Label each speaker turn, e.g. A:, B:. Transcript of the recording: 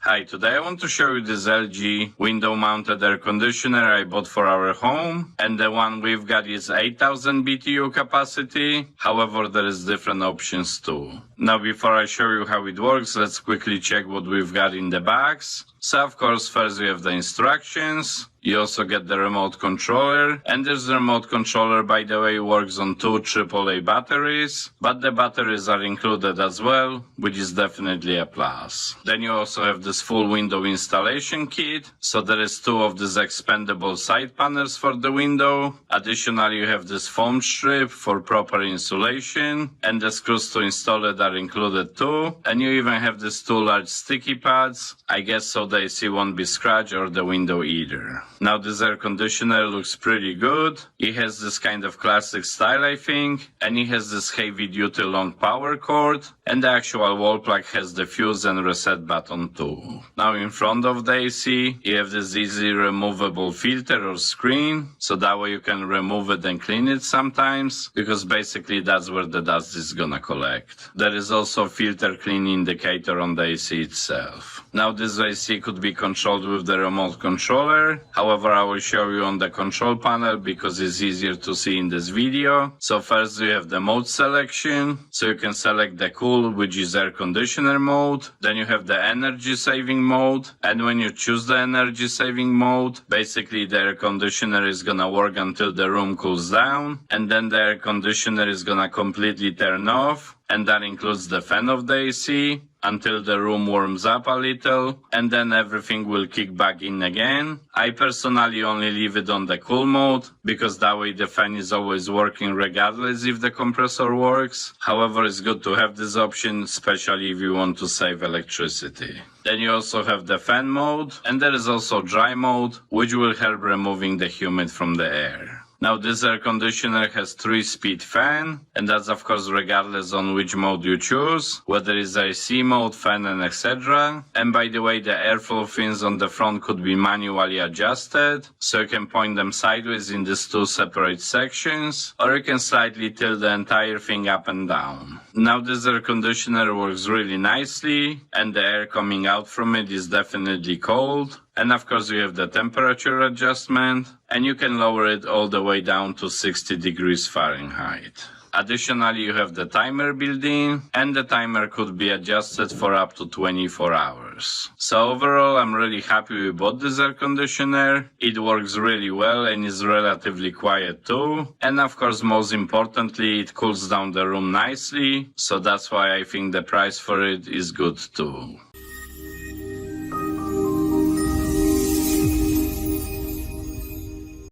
A: Hi, today I want to show you this LG window-mounted air conditioner I bought for our home, and the one we've got is 8000 BTU capacity. However, there is different options too. Now, before I show you how it works, let's quickly check what we've got in the box. So, of course, first we have the instructions. You also get the remote controller, and this remote controller, by the way, works on 2 AAA batteries, but the batteries are included as well, which is definitely a plus. Then you also have this full window installation kit, so there is 2 of these expandable side panels for the window. Additionally, you have this foam strip for proper insulation, and the screws to install it are included too, and you even have these 2 large sticky pads, I guess so the AC won't be scratched or the window either. Now this air conditioner looks pretty good. It has this kind of classic style, I think, and it has this heavy duty long power cord, and the actual wall plug has the fuse and reset button too. Now in front of the AC, you have this easy removable filter or screen, so that way you can remove it and clean it sometimes, because basically that's where the dust is gonna collect. There is also a filter clean indicator on the AC itself. Now this AC could be controlled with the remote controller. However, I will show you on the control panel because it's easier to see in this video. So first you have the mode selection. So you can select the cool, which is air conditioner mode. Then you have the energy saving mode. And when you choose the energy saving mode, basically the air conditioner is gonna work until the room cools down. And then the air conditioner is gonna completely turn off. And that includes the fan of the AC until the room warms up a little, and then everything will kick back in again. I personally only leave it on the cool mode, because that way the fan is always working regardless if the compressor works. However, it's good to have this option, especially if you want to save electricity. Then you also have the fan mode, and there is also dry mode, which will help removing the humid from the air. Now this air conditioner has 3-speed fan, and that's of course regardless on which mode you choose, whether it's AC mode, fan and etc. And by the way, the airflow fins on the front could be manually adjusted, so you can point them sideways in these 2 separate sections, or you can slightly tilt the entire thing up and down. Now this air conditioner works really nicely, and the air coming out from it is definitely cold. And of course you have the temperature adjustment, and you can lower it all the way down to 60 degrees Fahrenheit. Additionally, you have the timer built in, and the timer could be adjusted for up to 24 hours. So overall, I'm really happy we bought this air conditioner. It works really well and is relatively quiet too. And of course, most importantly, it cools down the room nicely. So that's why I think the price for it is good too.